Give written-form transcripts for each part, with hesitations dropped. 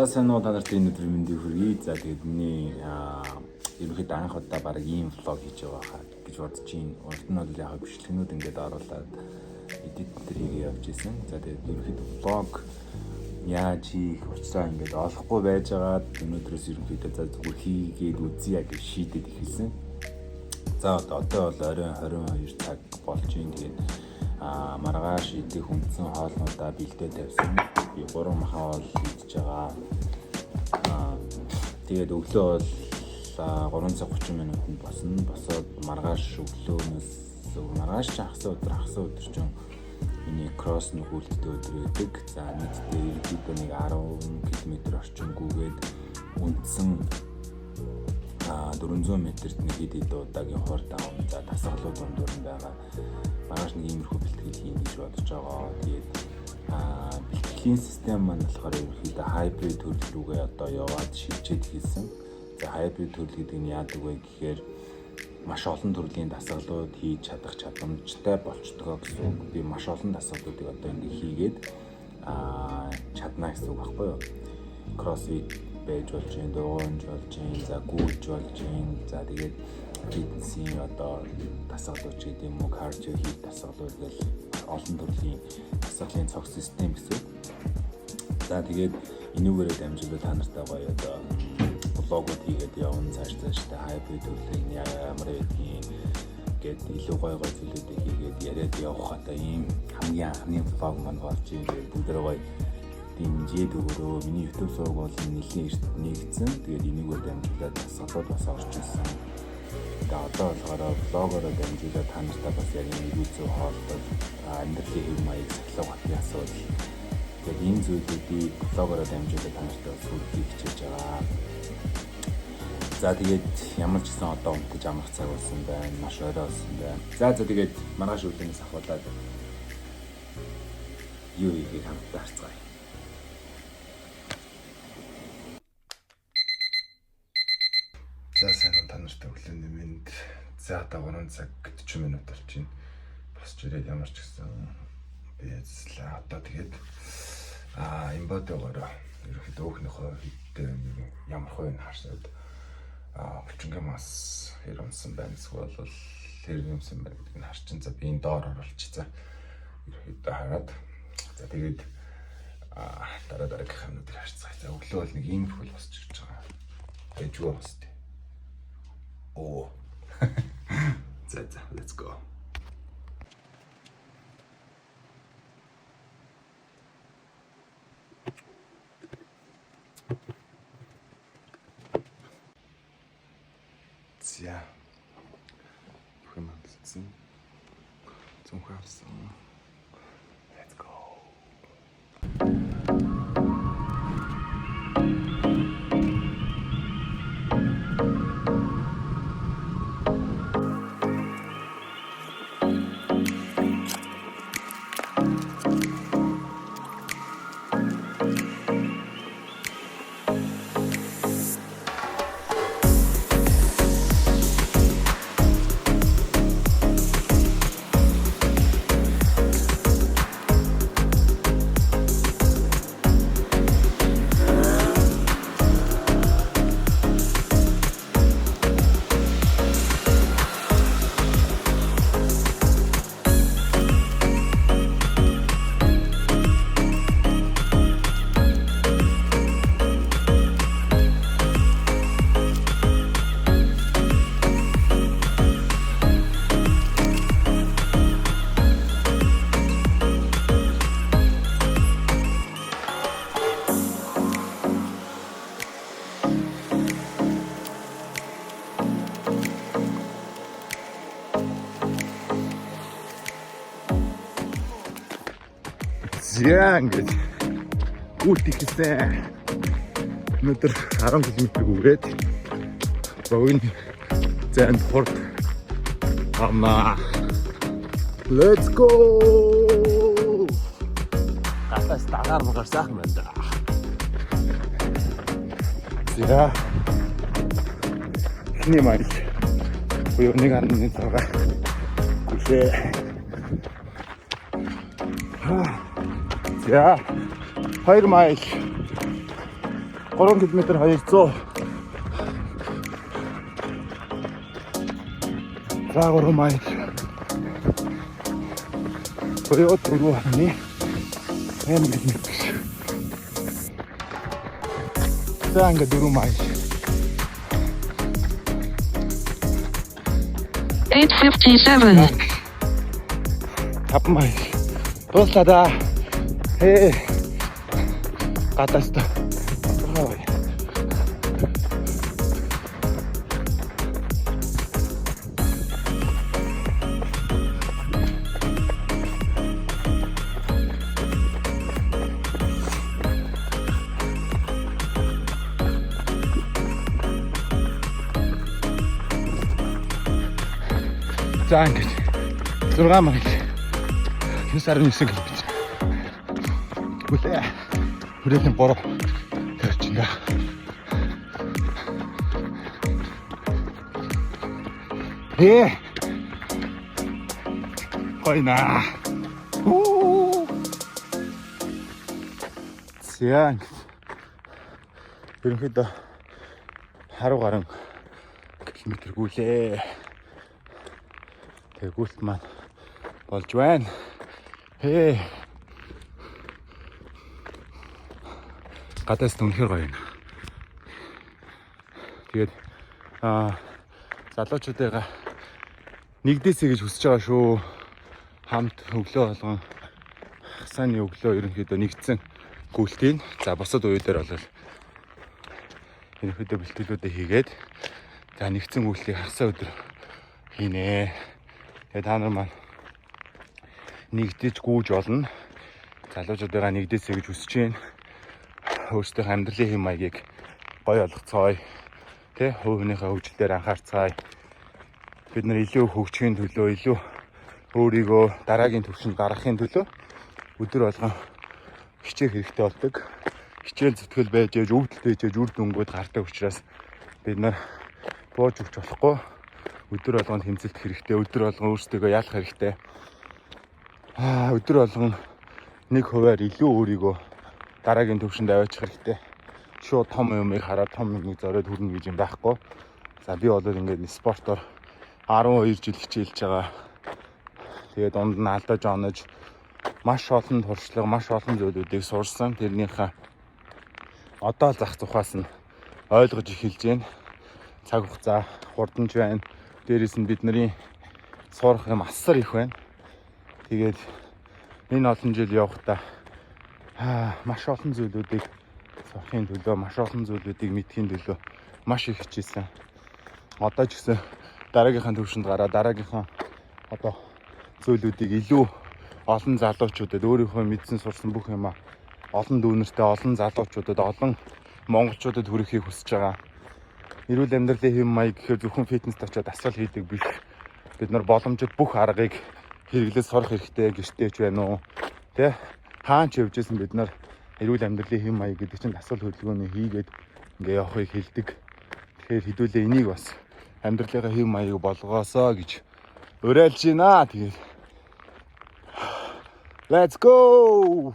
Сайн уу та нарт энэ өдрийн мэндийг хүргэе. За тэгээд миний ерөнхийдөө анх удаа баг ийм влог хийж байгаа хаа гэж бодож байна. Урд нь бол яг бичлэгнүүд ингээд оруулаад эдит тэрийг явж исэн. За тэгээд ерөнхийдөө влог яаж хийх учраа ингээд олохгүй байжгаад өнөөдрөөс ерөнхийдөө за зүгээр хийгээд үзье гэж шийдээд ихэлсэн. За одоо бол оройн 22 цаг болж байна. Тэгээд маргааш идэх хүндсэн хоолнуудаа бэлдээ тавьсан. Би 3 махаа бол идэж байгаа. Тэгээд өглөө бол 3:30 минутанд босно. Босоод маргааш өглөөнөөс маргааш ч хагас өдөр чинь миний кросс нөхөлттэй өдөр байдаг. За нийтдээ ерөнхийдөө нэг 10 км орчим гүгээд үндсэн 400 метрт нэг хэд удаагийн хор даун. За дасгалууд дундуур нь байгаа. Маргааш нэг иймэрхүү бэлтгэл хийн гэж бодож байгаа. Тэгээд бэлтгэлийн систем маань болохоор ерөнхийдөө хайбрид төрөл рүүгээ одоо яваад шилжээд хэлсэн. За хайбрид төрөл гэдэг нь яадаг вэ гэхээр маш олон төрлийн дасгалууд хийж чадах чадамжтай болчдгоо гэсэн үг. Би маш олон дасгалуудыг одоо ингэ хийгээд чадна гэсэн үг байхгүй юу? Кроссфит байж болж байна, дуугонж болж байна, за гүйж болж байна. За тэгээд фитнесийн одоо дасгалууд ч гэдэг юм уу, кардио хийх дасгалууд гэл олон төрлийн дасгалын цог систем гэсэн. За тэгээд энүүгээрээ дамжуулаад та нартай гоё одоо блогууд хийгээд явна цаашдаа хайбрид төрлийг ямар байдгийг гээд илүү гоё зүйлүүдийг хийгээд яриад явах одоо ийм хамгийн анхны блог маань болж байгаа. Бүгдээ гоё дэмжээд өгөрөө. Миний YouTube сувг бол нэлийн эрт нэгдсэн. Тэгээд энийгээр дамжуулаад дасгалууд бас орж ирсэн. Тэгээд одоо болохоор блогороо дамжуулаад та нартай бас яг нэг үзүү хоолтой амьдралын хэв маяг цахилгаан батны асуудал. Тэгээд энэ зүйлүүдийг блогороо дамжуулаад та нартай бас хүргэх хичээж байгаа. За тэгээд ямар ч гэсэн одоо унтаж амрах цаг болсон байна. Маш орой болсон байна. За тэгээд маргааш өглөөнөөс ахуулаад юу хийхийг хамтдаа харцгаая. За сайн уу та нартай өглөөний мэнд. За одоо 3 цаг 40 минут болчихно. Босч ирээд ямар ч гэсэн бийцлээ. Одоо тэгээд имбодогоор ерөөхдөө өөхнөхөө хиттэй ямар хувийн харсаад булчингийн мас хэр унсан байна эсвэл хэр юмсан байна гэдгийг харчин. За би энэ доор оруулчих. За ерөөхдөө хараад за тэгээд дараагийн хамнуудыг харцгаая. За өглөө бол нэг ийм хөл босч ирж байгаа. Тэгж юу босч. Оо. За let's go. За. Хэмээн цүнхаарсан. Let's go. Яа ингэж гүрт ихсэн. Өнөөдөр 10 км гүрээд богино зэнд хорт амна. Let's go. Гатас тагаар мгаар сайхан байна. За. Эхний маяг. Буюу 1.6. Гүшээ. За 2 майл 3 км 200. За 3 майл. Буюу 4.8 км. За ингээд 4 майл. 8:57. 5 майл. Дуслаа да. Гадаастаа. За ингээд 6 майл. 9.9 км. Үлээ. Хүрээлийн 3 төрчинга. Гойна. Зян. Ерөнхийдөө харуу гарan километр гүйлээ. Тэгүүлт маань болж байна. Гадаас үнэхээр гоё юм. Тэгээд залуучуудаа нэгдээсэй гэж хүсэж байгаа шүү. Хамт өглөө болгон хасааны өглөө ерөнхийдөө нэгдсэн гүйлтийн. За бусад үе дээр бол ерөнхийдөө бэлтгэлүүдээ хийгээд за нэгдсэн гүйлтийг хасаа өдөр хийнэ. Тэгээд та нар маань нэгдэж гүйж болно. Залуучуудаа нэгдээсэй гэж хүсэж байна. Өөрсдийнхөө амьдралын хэм маягийг гоё болгоцгоё. Тэ хувь хүнийхээ хөгжил дээр анхаарцгаая. Бид нар илүү хөгжихийн төлөө, илүү өөрийгөө дараагийн түвшинд гаргахын төлөө өдөр болгон хичээх хэрэгтэй болдог. Хичээл зүтгэл байж ээж, өвдөл байж ээж, үр дүнгууд гардаг учраас бид нар бууж өгч болохгүй. Өдөр болгон тэмцэлт хэрэгтэй, өдөр болгон өөрсдөө яалах хэрэгтэй. Өдөр болгон 1% илүү өөрийгөө дараагийн төвшөнд аваачих хэрэгтэй. Шууд том юмыг хараад том юмыг зориод хүрнэ гэж юм байхгүй. За би бол ингээд спортоор 12 жил хичээлж байгаа. Тэгээд дунд нь алдаж онож маш олон туршлага, маш олон зүйлүүдийг сурсан. Тэрнийхээ одоо зах тухаас нь ойлгож эхэлж байна. Цаг хугацаа хурдж байна. Дээрээс нь бидний сурах юм асар их байна. Тэгээд энэ олон жил явахдаа маш олон зүйлүүдийг сурахын төлөө, маш олон зүйлүүдийг мэдхийн төлөө маш их хичээсэн. Одоо ч гэсэн дараагийнхаа төвшөнд гараад дараагийнхаа одоо зүйлүүдийг илүү олон залуучуудад өөрийнхөө мэдсэн сурсан бүх юмаа олон дүүнертэй, олон залуучуудад, олон монголчуудад хүрэхийг хүсэж байгаа. Эрүүл амьдралын хэм маяг гэхээр зөвхөн фитнест очиод асал хийдэг биш. Бид нар боломжит бүх аргыг хэрэглэж сурах хэрэгтэй. Гэртээч байна уу? Тэ? Хаан ч явжсэн бид нар эрүүл амьдралын хэм маяг гэдэг чинь асал хөдөлгөөний хийгээд ингээ явахыг хэлдэг. Тэгэхээр хэдүүлээ энийг бас амьдралынхаа хэм маяг болгоосоо гэж уриалж байна. Тэгээд let's go.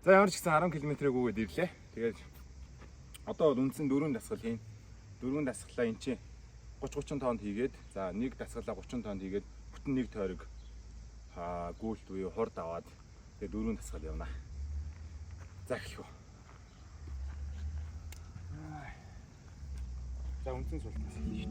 За ямар ч гэсэн 10 км-ийг өгөөд ирлээ. Тэгээд одоо бол үндсэн 4 дасгал хийн. 4 дасгалаа эн чинь 30 тонн хийгээд за нэг дасгалаа 30 тонн хийгээд бүтэн нэг тойрог гүйлт буюу хурд аваад тэгээд 4 дасгал явна. За эхлэв. За үндсэн суултаас эхэлж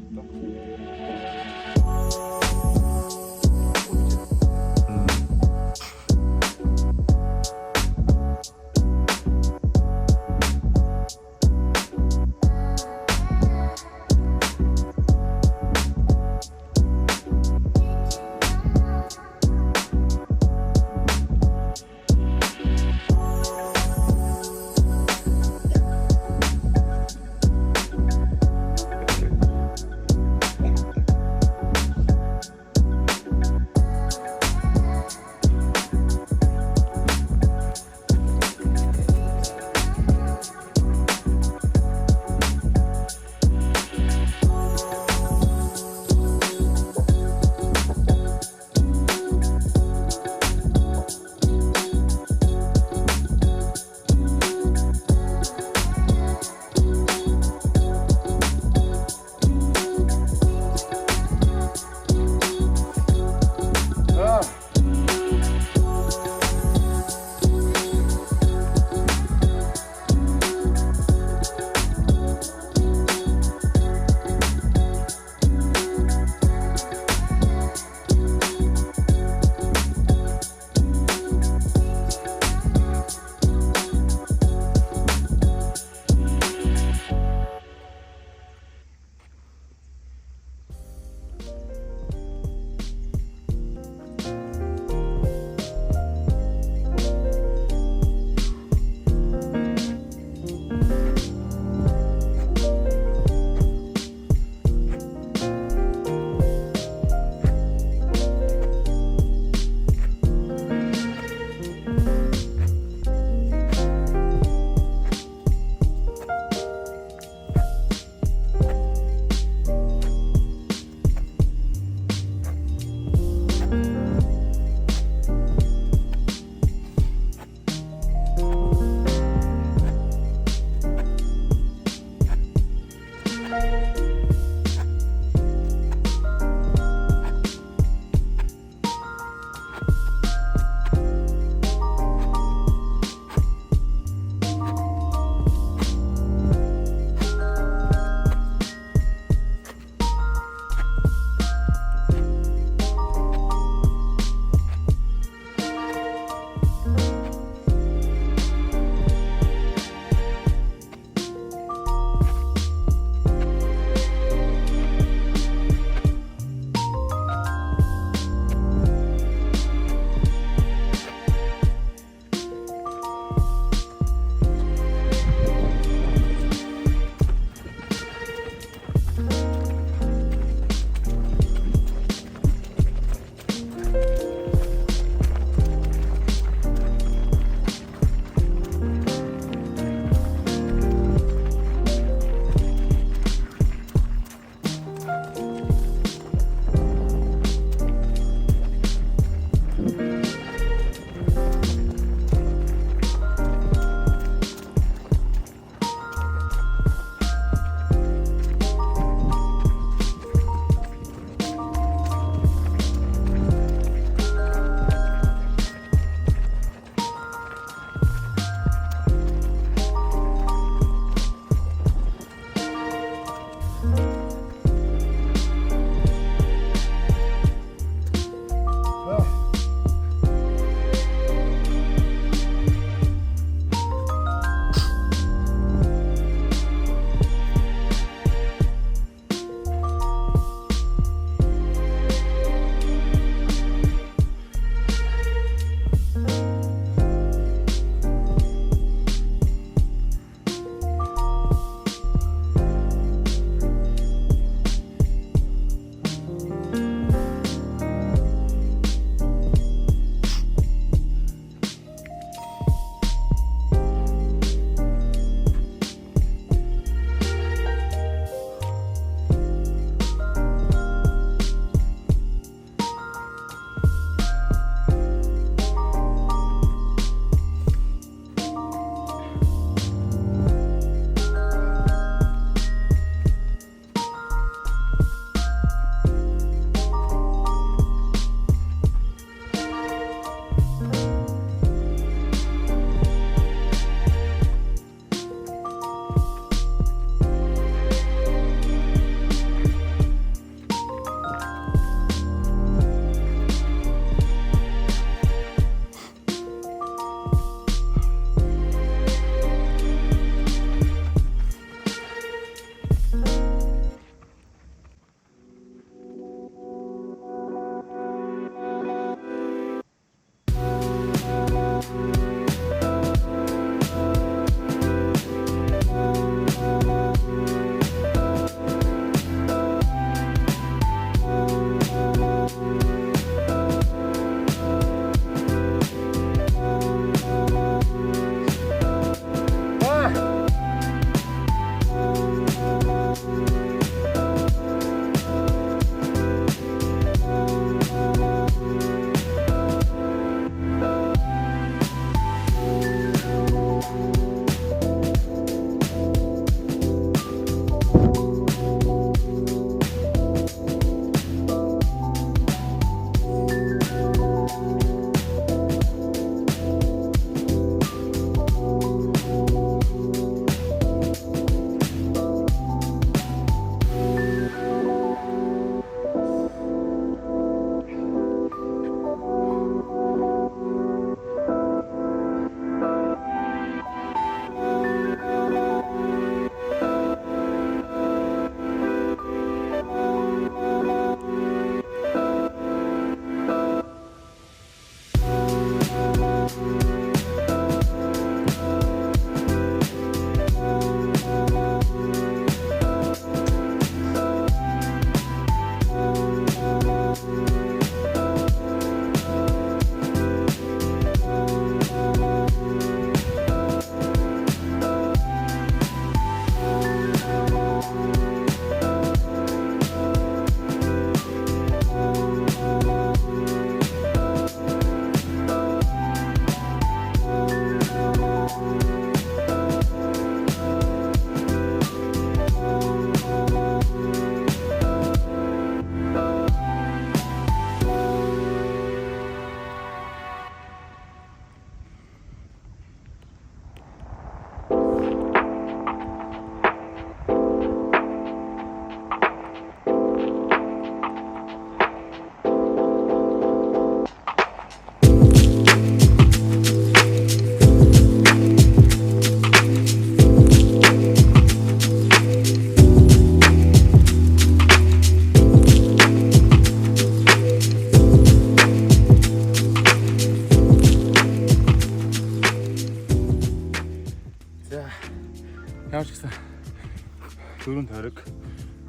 4 тойрог,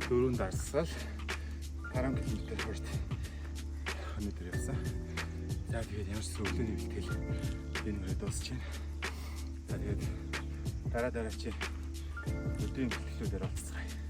4 дарсал 10 км хүрт өнөөдөр явсан. За тэгээд ямар ч өглөөний бэлтгэл энэ мөрөд дуусч байна. За тэгээд дараа чи өдрийн бэлтгэлүүдээр уулзцгаая.